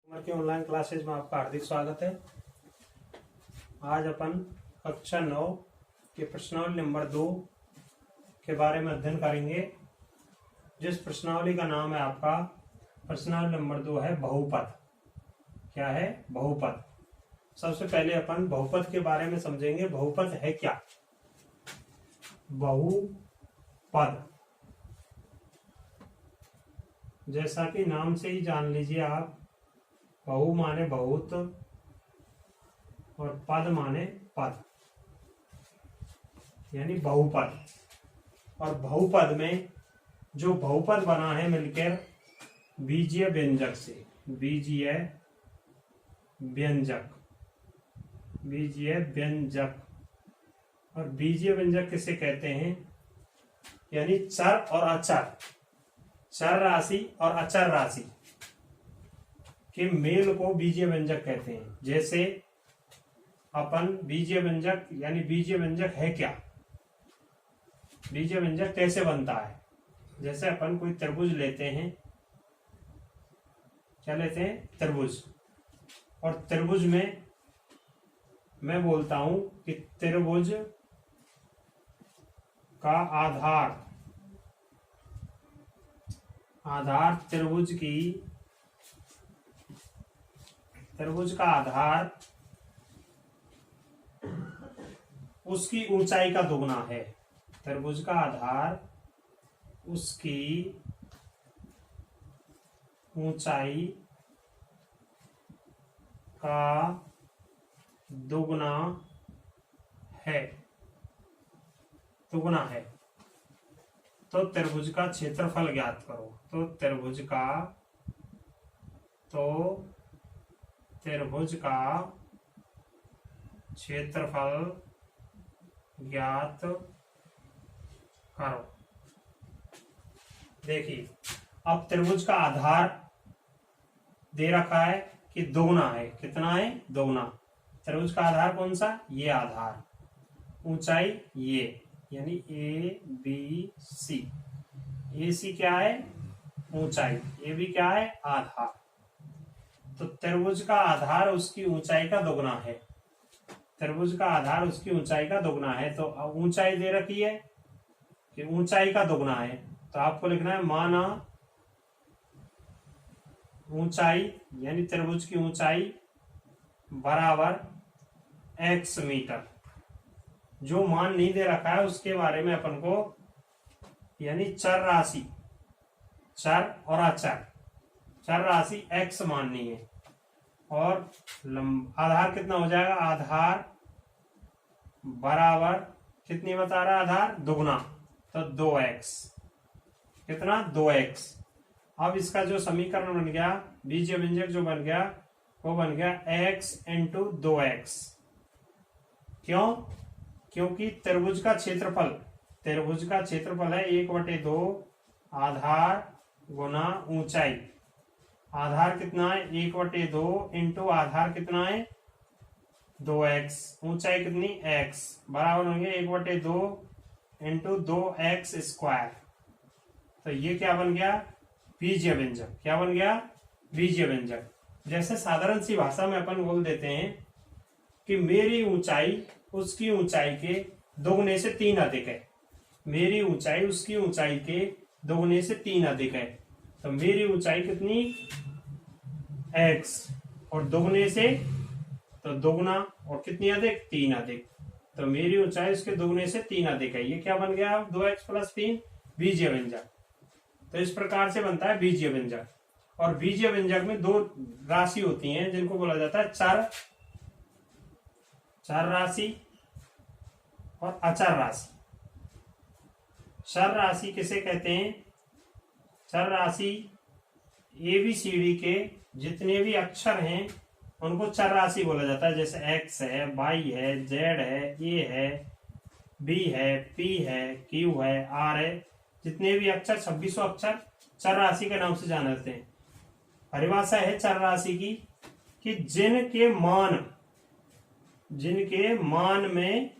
की online classes में आपका हार्दिक स्वागत है। आज अपन कक्षा 9 के प्रश्नावली नंबर 2 के बारे में अध्ययन करेंगे। जिस प्रश्नावली का नाम है आपका प्रश्नावली नंबर 2 है बहुपद। क्या है? बहुपद। सबसे पहले अपन बहुपद के बारे में समझेंगे। बहुपद है क्या? बहुपद जैसा कि नाम से ही जान लीजिए आप, बहु माने बहुत और पद माने पद, यानी बहुपद। और बहुपद में जो बहुपद बना है मिलकर बीजीय व्यंजक से, बीजीय व्यंजक, बीजीय व्यंजक। और बीजीय व्यंजक किसे कहते हैं? यानी चर और अचर, चर राशि और अचर राशि के मेल को बीजीय व्यंजक कहते हैं। जैसे अपन बीजीय व्यंजक, यानी बीजीय व्यंजक है क्या, बीजीय व्यंजक कैसे बनता है? जैसे अपन कोई त्रिभुज लेते हैं, क्या लेते हैं? त्रिभुज। और त्रिभुज में मैं बोलता हूं कि त्रिभुज का आधार, आधार त्रिभुज की, त्रिभुज का आधार उसकी ऊंचाई का दोगुना है। त्रिभुज का आधार उसकी ऊंचाई का दोगुना है, दोगुना है। तो त्रिभुज का क्षेत्रफल ज्ञात करो। तो त्रिभुज का क्षेत्रफल ज्ञात करो। देखिए, अब त्रिभुज का आधार दे रखा है कि दोगुना है। कितना है? दोगुना। त्रिभुज का आधार कौन सा? ये आधार। ऊंचाई ये, यानी ए बी सी। ए सी क्या है? ऊंचाई। ए बी क्या है? आधार। तो त्रिभुज का आधार उसकी ऊंचाई का दोगुना है। त्रिभुज का आधार उसकी ऊंचाई का दोगुना है। तो ऊंचाई दे रखी है कि ऊंचाई का दोगुना है, तो आपको लिखना है माना ऊंचाई, यानी त्रिभुज की ऊंचाई बराबर x मीटर। जो मान नहीं दे रखा है उसके बारे में अपन को, यानी चर राशि, चर और अचर, चर राशि x माननी है। और आधार कितना हो जाएगा? आधार बराबर कितनी बता रहा है? आधार दोगुना, तो 2x। कितना? 2x। अब इसका जो समीकरण बन गया, बीजीय व्यंजक जो बन गया, वो बन गया x इंटू 2x। क्यों? क्योंकि त्रिभुज का क्षेत्रफल, त्रिभुज का क्षेत्रफल है 1/2 आधार गुना ऊंचाई। आधार कितना है? 1/2 इंटू आधार कितना है? 2x। ऊंचाई कितनी? x। बराबर होंगे 1/2 इंटू 2x स्क्वायर। तो ये क्या बन गया? बीजीय व्यंजक। क्या बन गया? बीजीय व्यंजक। जैसे साधारण सी भाषा में अपन बोल देते हैं कि मेरी ऊंचाई उसकी ऊंचाई के दोगुने से 3 अधिक है। मेरी ऊंचाई उसकी ऊंचाई के दोगुने से 3 अधिक है। तो मेरी ऊंचाई कितनी? x। और दोगुने से, तो दोगुना, और कितनी अधिक? 3 अधिक। तो मेरी ऊंचाई उसके दोगुने से 3 अधिक है। ये क्या बन गया? 2x प्लस 3, बीजीय व्यंजक। तो इस प्रकार से बनता है बीजीय व्यंजक। और बीजीय व्यंजक में 2 राशि होती हैं जिनको बोला जाता है चर, चर राशि और अचर राशि। चर राशि किसे कहते हैं? चर राशि ABCD के जितने भी अक्षर हैं उनको चर राशि बोला जाता है। जैसे x है, y है, z है, a है, b है, p है, q है, r है। जितने भी अक्षर, 2600 अक्षर चर राशि के नाम से जाने जाते हैं। परिभाषा है चर राशि की कि जिनके मान में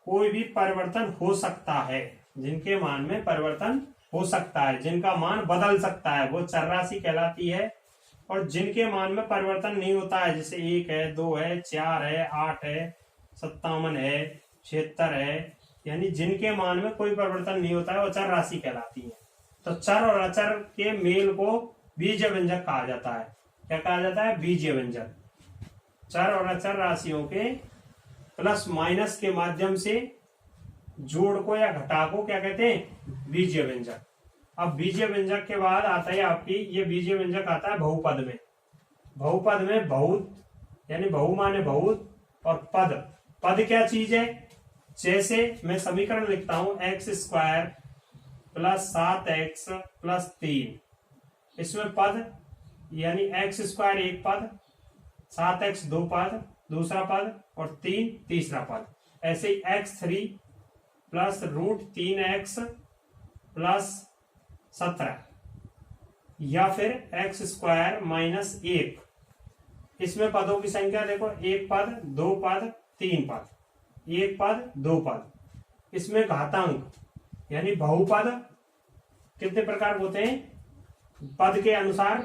कोई भी परिवर्तन हो सकता है, जिनके मान में परिवर्तन हो सकता है, जिनका मान बदल सकता है, वो चर राशि कहलाती है। और जिनके मान में परिवर्तन नहीं होता है, जैसे 1 है, 2 है, 4 है, 8 है, 57 है, 76 है, यानी जिनके मान में कोई परिवर्तन नहीं होता है, वो चर राशि कहलाती है। तो चर और अचर के मेल को बीजीय व्यंजक कहा जाता है। क्या कहा जाता है? बीजीय व्यंजक। चर और अचर राशियों के प्लस माइनस के माध्यम से जोड़ को या घटा को क्या कहते हैं? बीजीय व्यंजक। अब बीजीय व्यंजक के बाद आता है आपकी, ये बीजीय व्यंजक आता है बहुपद में। बहुपद में बहुत यानी बहु माने बहुत, और पद, पद क्या चीज है? जैसे मैं समीकरण लिखता हूं x² प्लस 7x प्लस 3, इसमें पद यानी x² एक पद, 7x दो पद, दूसरा पद, और 3 तीसरा पद। ऐसे ही x3 प्लस √3x प्लस 17, या फिर x² माइनस 1, इसमें पदों की संख्या देखो, एक पद, दो पद, तीन पद, एक पद, दो पद। इसमें घातांक यानी बहुपद कितने प्रकार होते हैं? पद के अनुसार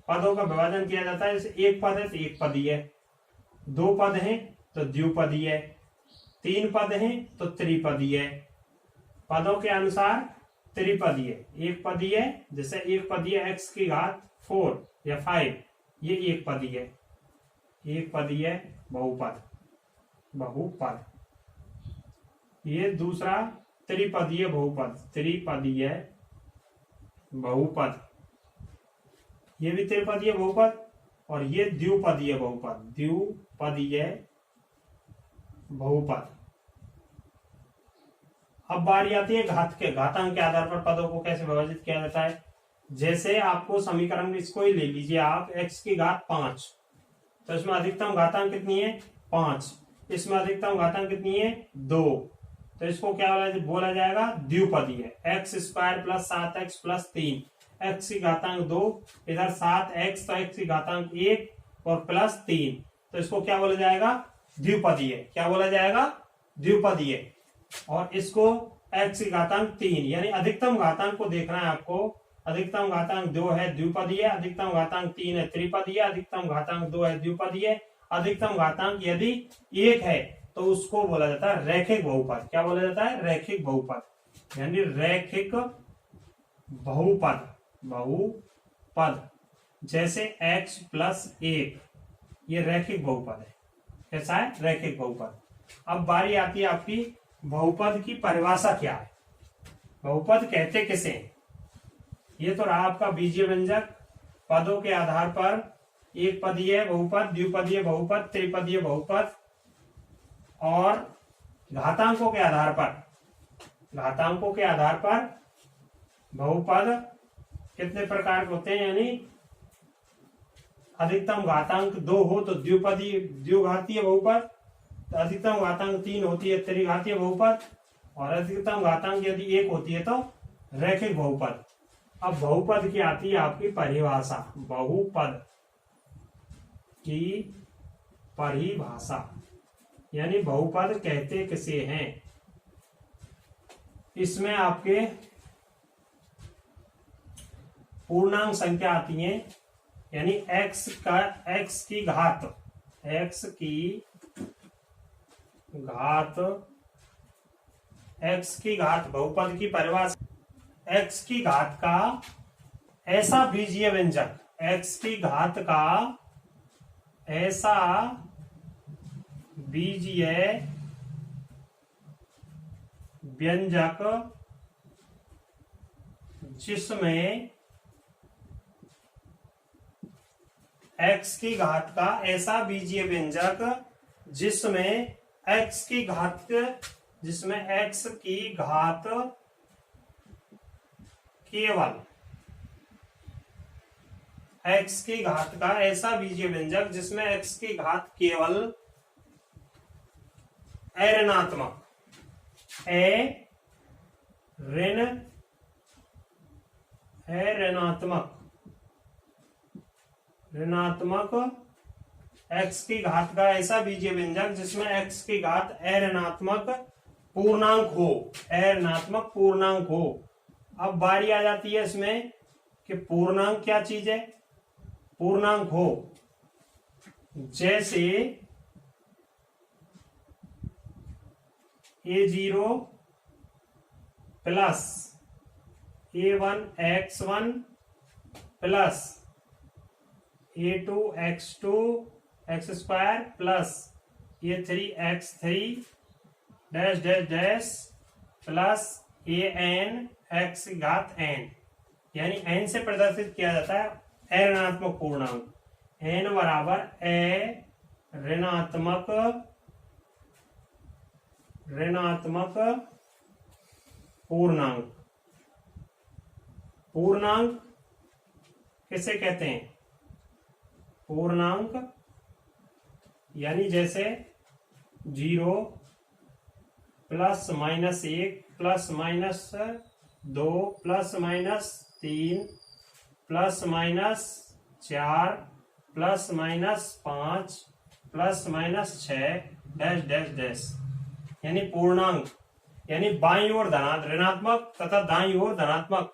पदों का विभाजन किया जाता है। जैसे एक पद है तो एक पदीय है, दो पद हैं तो द्विपदीय है, तीन पद हैं तो त्रिपदीय है। पदों के अनुसार त्रिपदीय, एक पदीय, जैसे एक पदीय x की घात 4 या 5, ये एक पदीय, एक पदीय बहुपद, बहुपद। ये दूसरा त्रिपदीय बहुपद, त्रिपदीय बहुपद, ये भी त्रिपदीय बहुपद। और ये द्विपदीय बहुपद, द्विपदीय बहुपद। अब बारी आती है घात के, घातांक के आधार पर पदों को कैसे विभाजित किया जाता है। जैसे आपको समीकरण में इसको ही ले लीजिए आप, x की घात 5, तो इसमें अधिकतम घातांक कितनी है? 5। इसमें अधिकतम घातांक कितनी है? 2। तो इसको क्या बोला जाएगा? द्विपदीय। x² plus 7x plus 3, x की घातांक 2, इधर 7x, तो x की घातांक 1 और प्लस 3, तो इसको क्या बोला जाएगा? द्विपदीय। क्या बोला जाएगा? द्विपदीय। और इसको x की घातांक 3, यानी अधिकतम घातांक को देखना है आपको। अधिकतम घातांक 2 है द्विपदीय, अधिकतम घातांक 3 है त्रिपदीय, अधिकतम घातांक 2 है द्विपदीय, अधिकतम घातांक यदि 1 है तो उसको बोला जाता है रैखिक बहुपद। क्या बोला जाता है? रैखिक बहुपद, यानी रैखिक बहुपद, बहुपद। जैसे x प्लस 1, ये रैखिक बहुपद है। कैसा है? रैखिक बहुपद। अब बारी आती है आपकी बहुपद की परिभाषा क्या है, बहुपद कहते किसे? ये तो रहा आपका बीजीय व्यंजक। पदों के आधार पर एक पदीय बहुपद, द्विपदीय बहुपद, त्रिपदीय बहुपद। और घातांकों के आधार पर, घातांकों के आधार पर बहुपद कितने प्रकार के होते हैं, यानी अधिकतम घातांक 2 हो तो द्विपदीय, द्विघातीय बहुपद, अधिकतम घातांक 3 होती है त्रिघातीय बहुपद, और अधिकतम घातांक यदि 1 होती है तो रैखिक बहुपद। अब बहुपद की आती है आपकी परिभाषा, बहुपद की परिभाषा, यानी बहुपद कहते किसे हैं। इसमें आपके पूर्णांक संख्या आती है, यानी x की घात, x की घात, x की घात बहुपद की परिभाषा, x की घात का ऐसा बीजीय व्यंजक, x की घात का ऐसा बीजीय व्यंजक जिसमें x की घात का ऐसा बीजीय व्यंजक जिसमें x की घात, जिसमें x की घात केवल, x की घात का ऐसा बीजीय व्यंजक जिसमें x की घात केवल अऋणात्मक, ऋणात्मक x की घात का ऐसा बीजीय व्यंजक जिसमें x की घात अऋणात्मक पूर्णांक हो, अऋणात्मक पूर्णांक हो, अब बारी आ जाती है इसमें कि पूर्णांक क्या चीज है। पूर्णांक हो जैसे a0 plus a1 x1 plus a2 x2 x square plus a3 x3 dash dash dash plus an x की घात n, यानी n से प्रदर्शित किया जाता है ऋणात्मक पूर्णांक। n बराबर ऋणात्मक पूर्णांक। पूर्णांक किसे कहते हैं? पूर्णांक यानी जैसे 0 plus minus 1 plus minus 2 plus minus 3 plus minus 4 plus minus 5 plus minus 6 dash dash dash, यानी पूर्णांक यानी बाईं ओर ऋणात्मक तथा दाईं ओर धनात्मक।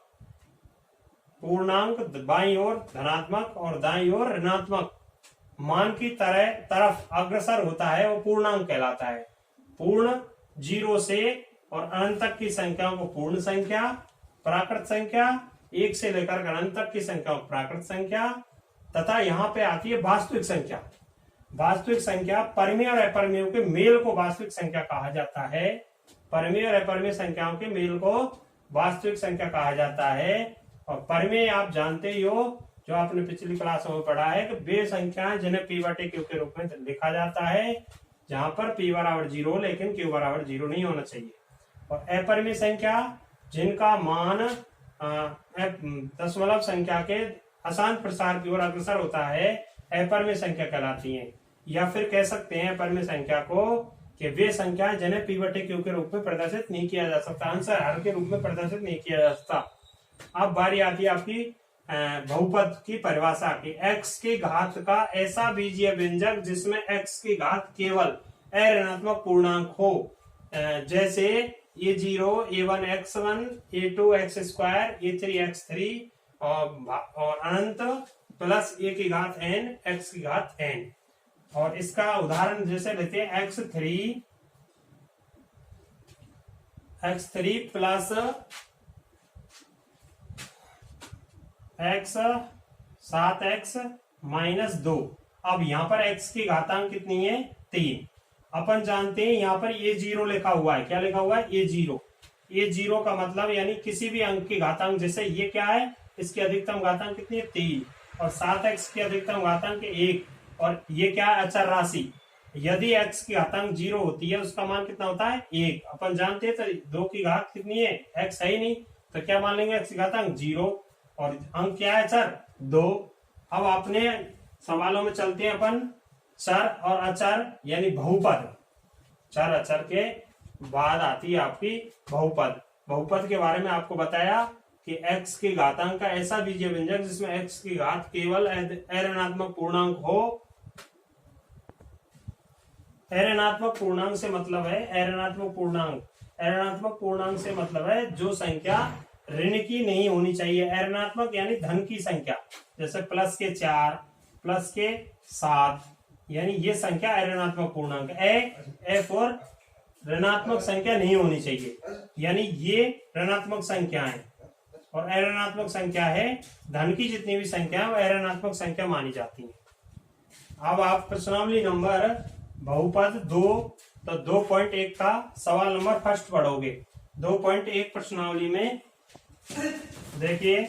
पूर्णांक बाईं ओर धनात्मक और दाईं ओर ऋणात्मक मान की तरफ अग्रसर होता है, वो पूर्णांक कहलाता है। पूर्ण 0 से और अनंत तक की संख्याओं को पूर्ण संख्या, प्राकृत संख्या 1 से लेकर अनंत तक की संख्या को प्राकृत संख्या, तथा यहाँ पे आती है वास्तविक संख्या। वास्तविक संख्या परमेय और अपरिमेय के मेल को वास्तविक संख्या कहा जाता है। परमेय और अपरिमेय संख्याओं के मेल को वास्तविक संख्या कहा जाता है। और परमेय आप जानते ही हो, जो आपने पिछली क्लासों में पढ़ा है, कि वे संख्याएं जिन्हें p/q के रूप में लिखा जाता है, जहां पर p बराबर 0 लेकिन q बराबर 0 नहीं होना चाहिए। और अपरिमेय संख्या जिनका मान दशमलव संख्या के अशांत प्रसार की ओर अग्रसर होता है, अपरिमेय संख्या कहलाती है। या फिर कह सकते हैं अपरिमेय संख्या को कि वे संख्या जिन्हें p/q के रूप में प्रदर्शित नहीं किया जा सकता, आंसर हर के रूप में प्रदर्शित नहीं किया जा सकता। अब बारी आती है आपकी बहुपद की परिभाषा की। x की घात का ऐसा बीजीय व्यंजक जिसमें x की घात केवल अऋणात्मक पूर्णांक हो, जैसे a0 a1 x1 a2 x square a3 x3 और अनंत प्लस a की घात n x की घात n। और इसका उदाहरण जैसे लेते हैं x3 plus x 7x minus 2। अब यहाँ पर x की घातांक कितनी है? 3। अपन जानते हैं यहाँ पर a0 लिखा हुआ है। क्या लिखा हुआ है? a0 का मतलब यानी किसी भी अंक की घातांक, जैसे ये क्या है, इसकी अधिकतम घातांक कितनी है? 3। और 7x की अधिकतम घातांक 1। और ये क्या है? अचर राशि। यदि x की घातांक 0 होती है, उसका मान कितना होता है? 1। अपन जानते हैं तो 2 की घात कितनी है? x है ही नहीं, तो क्या मान लेंगे? x की घातांक 0 और अंक क्या है? चर 2। अब अपने सवालों में चलते हैं अपन चर और अचर यानी बहुपद। चर अचर के बाद आती है आपकी बहुपद। बहुपद के बारे में आपको बताया कि x की घातांक का ऐसा बीजीय व्यंजक जिसमें x की घात केवल अऋणात्मक पूर्णांक हो। अऋणात्मक पूर्णांक से मतलब है अऋणात्मक पूर्णांक से मतलब है जो संख्या ऋण की नहीं होनी चाहिए। अऋणात्मक यानी धन की संख्या, जैसे प्लस के 4 प्लस के 7, यानी ये संख्या अऋणात्मक पूर्णांक है। और ऋणात्मक संख्या नहीं होनी चाहिए, यानी ये ऋणात्मक संख्या है। और अऋणात्मक संख्या है धन की जितनी भी संख्या है वो अऋणात्मक संख्या मानी जाती है। अब आप प्रश्नावली नंबर बहुपद 2 तो 2.1 का सवाल नंबर फर्स्ट पढ़ोगे। 2.1 प्रश्नावली में देखिए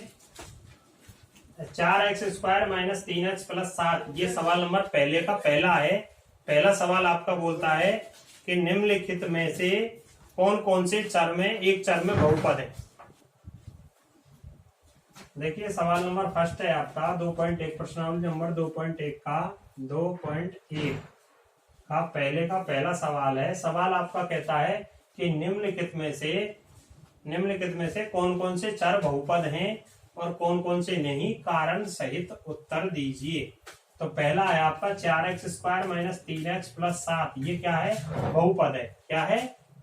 4x square minus 3x plus 7, ये सवाल नंबर पहले का पहला है। पहला सवाल आपका बोलता है कि निम्नलिखित में से कौन कौन से चर में एक चर में बहुपद है। देखिए सवाल नंबर फर्स्ट है आपका 2.1 प्रश्नावली नंबर 2.1 का 2.1 का पहले का पहला सवाल है। सवाल आपका कहता है कि निम्नलिखित में से कौन कौन से चर बहुपद हैं और कौन कौन से नहीं, कारण सहित उत्तर दीजिए। तो पहला है आपका 4x square minus 3x plus 7, ये क्या है? बहुपद है। क्या है?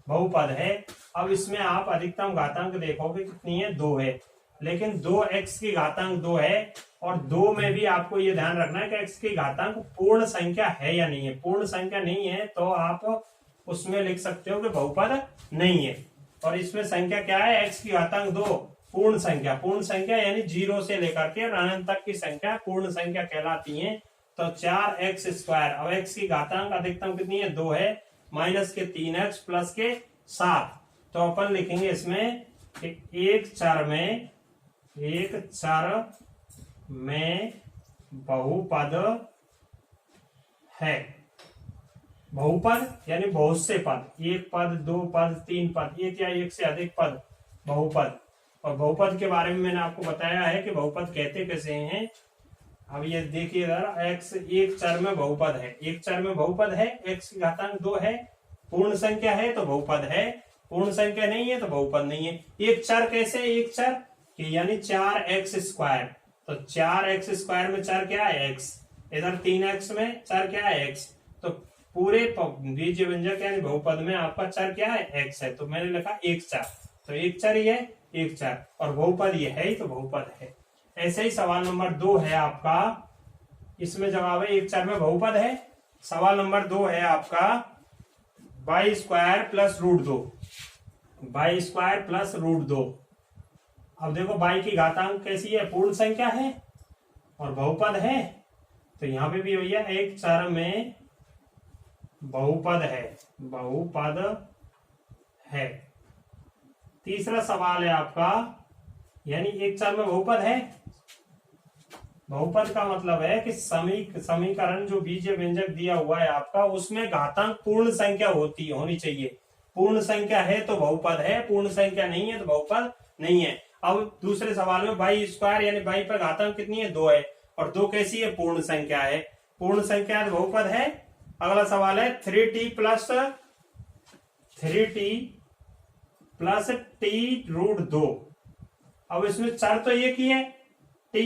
बहुपद है। अब इसमें आप अधिकतम घातांक देखोगे कितनी है, 2 है, लेकिन 2x की घातांक 2 है, और 2 में भी आपको ये ध्यान रखना है कि x की घातांक पूर्ण संख्या है या नहीं है। पूर्ण संख्या नहीं है तो आप उसमें लिख सकते हो कि बहुपद नहीं है। और इसमें संख्या क्या है, x की घातांक 2 पूर्ण संख्या, पूर्ण संख्या यानी 0 से लेकर के अनंत तक की संख्या पूर्ण संख्या कहलाती है। तो 4x², अब x की घातांक अधिकतम कितनी है, 2 है, माइनस के 3x प्लस के 7। तो अपन लिखेंगे इसमें एक चर में बहुपद है। बहुपद यानी बहुत से पद, एक पद, दो पद, तीन पद, एक या एक से अधिक पद बहुपद। और बहुपद के बारे में मैंने आपको बताया है कि बहुपद कहते कैसे हैं। अब ये देखिए जरा, x एक चर में बहुपद है, एक चर में बहुपद है, x की घातांक 2 है, पूर्ण संख्या है तो बहुपद है, पूर्ण संख्या नहीं है तो बहुपद नहीं है। एक चर कैसे, एक चर कि यानी 4x², तो 4x² में चर क्या है, x, इधर 3x में चर क्या है, x। तो पूरे बीज व्यंजक यानी बहुपद में आपका चर क्या है, x है, तो मैंने लिखा एक चर, तो एक चर ही है, एक चर, और बहुपद ये है ही तो बहुपद है। ऐसे ही सवाल नंबर 2 है आपका, इसमें जवाब है एक चर में बहुपद है। सवाल नंबर 2 है आपका y² प्लस √2, y² प्लस √2। अब देखो y की घातांक कैसी है, पूर्ण संख्या है और बहुपद है, तो यहाँ पे भी भैया एक चर में बहुपद है, बहुपद है। तीसरा सवाल है आपका, यानी एक चर में बहुपद है। बहुपद का मतलब है कि समीकरण जो बीजीय व्यंजक दिया हुआ है आपका, उसमें घातांक पूर्ण संख्या होनी चाहिए। पूर्ण संख्या है तो बहुपद है, पूर्ण संख्या नहीं है तो बहुपद नहीं है। अब दूसरे सवाल में y² यानी y पर घातांक कितनी है, 2 है, और 2 कैसी है, पूर्ण संख्या है, पूर्ण संख्या है तो बहुपद है। अगला सवाल है 3t प्लस t√2। अब इसमें चर तो एक ही है, t,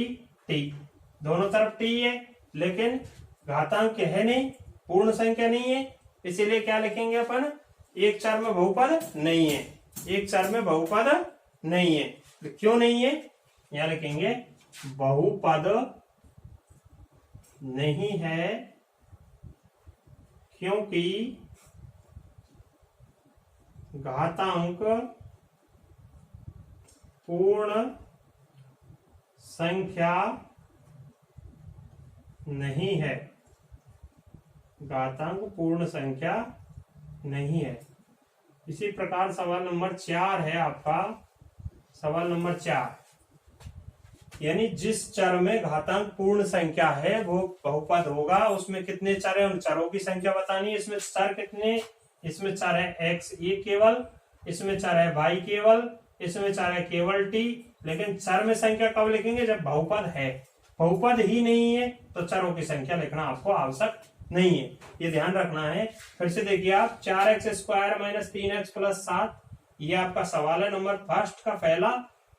दोनों तरफ t है, लेकिन घातांक है नहीं, पूर्ण संख्या नहीं है, इसीलिए क्या लिखेंगे अपन, एक चर में बहुपद नहीं है, एक चर में बहुपद नहीं है। तो क्यों नहीं है, यहां लिखेंगे बहुपद नहीं है क्योंकि घातांक पूर्ण संख्या नहीं है, घातांक पूर्ण संख्या नहीं है। इसी प्रकार सवाल नंबर 4 है आपका, सवाल नंबर 4, यानी जिस चर में घातांक पूर्ण संख्या है वो बहुपद होगा। उसमें कितने चर है, उन चरों की संख्या बतानी है। इसमें चर कितने, इसमें चर है x ये केवल, इसमें चर है y केवल, इसमें चर है केवल t। लेकिन चर में संख्या कब लिखेंगे, जब बहुपद है। बहुपद ही नहीं है तो चरों की संख्या लिखना आपको आवश्यक नहीं है, ये ध्यान रखना है। फिर से देखिए आप, 4x² माइनस 3x प्लस 7, ये आपका सवाल है नंबर फर्स्ट का पहला।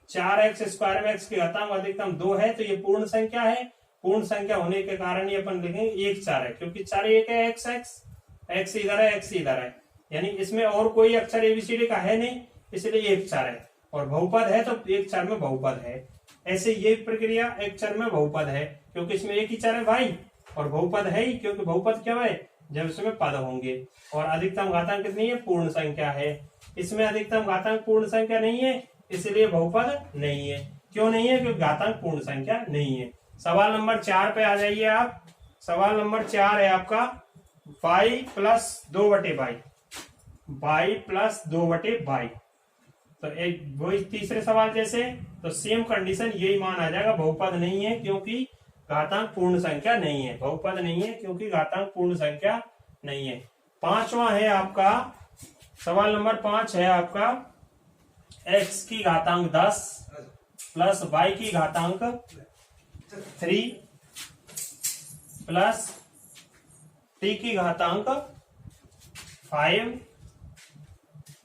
4x² में x की घातांक अधिकतम 2 है, तो ये पूर्ण संख्या है। पूर्ण संख्या होने के कारण ये अपन लिखेंगे एक चर है, क्योंकि चर एक है x इधर है, x इधर है, यानी इसमें और कोई अक्षर ABCD का है नहीं, इसलिए एक चर है। और बहुपद है तो एक चर में बहुपद है। ऐसे ये प्रक्रिया एक चर में बहुपद है, क्योंकि इसमें एक ही चर है भाई, और बहुपद है ही क्योंकि बहुपद क्या है, जब इसमें पद होंगे। और अधिकतम घातांक कितनी है, पूर्ण संख्या है। इसमें अधिकतम घातांक पूर्ण संख्या नहीं है, इसलिए बहुपद नहीं है। क्यों नहीं है, क्योंकि घातांक पूर्ण संख्या नहीं है। सवाल नंबर 4 पे आ जाइए आप। सवाल नंबर 4 है आपका y plus 2/y, y plus 2/y। तो एक वही तीसरे सवाल जैसे, तो सेम कंडीशन यही मान आ जाएगा, बहुपद नहीं है क्योंकि घातांक पूर्ण संख्या नहीं है, बहुपद नहीं है क्योंकि घातांक पूर्ण संख्या नहीं है। पांचवा है आपका, सवाल नंबर 5 है आपका, x की घातांक 10 प्लस y की घातांक 3 प्लस t की घातांक 5।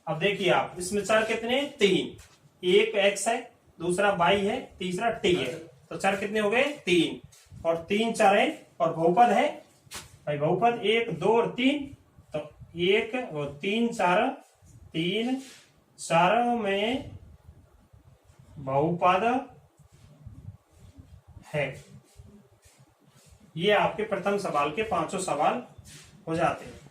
अब देखिए आप, इसमें चर कितने, 3, एक x है, दूसरा y है, तीसरा t है, तो चर कितने हो गए, 3, और 3 चर है और बहुपद है भाई, बहुपद 1, 2 और 3, तो 1 और 3 4 3 चारों में बहुपद है। ये आपके प्रथम सवाल के 5 सवाल हो जाते हैं।